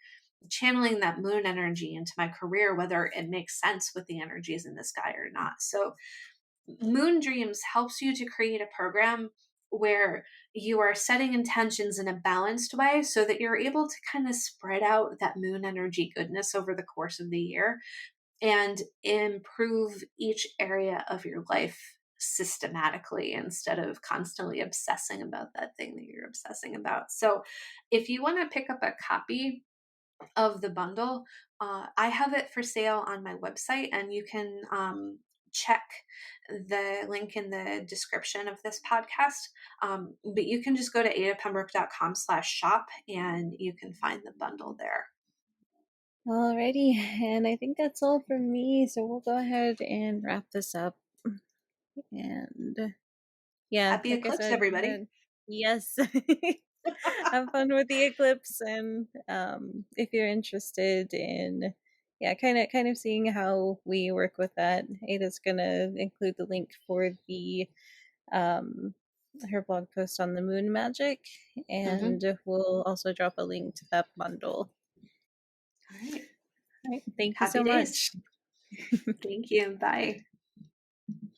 channeling that moon energy into my career, whether it makes sense with the energies in the sky or not. So Moon Dreams helps you to create a program where you are setting intentions in a balanced way so that you're able to kind of spread out that moon energy goodness over the course of the year and improve each area of your life systematically instead of constantly obsessing about that thing that you're obsessing about. So, if you want to pick up a copy of the bundle, I have it for sale on my website, and you can check the link in the description of this podcast. But you can just go to adapembroke.com/shop and you can find the bundle there. Alrighty, and I think that's all from me. So we'll go ahead and wrap this up. And yeah, Happy like I eclipse, said, everybody. yes, have fun with the eclipse. And if you're interested in, yeah, kind of seeing how we work with that, Ada's gonna include the link for the um her blog post on the moon magic, Hmm. and we'll also drop a link to that bundle. All right. All right, thank you Happy so days. much. Thank you. Bye.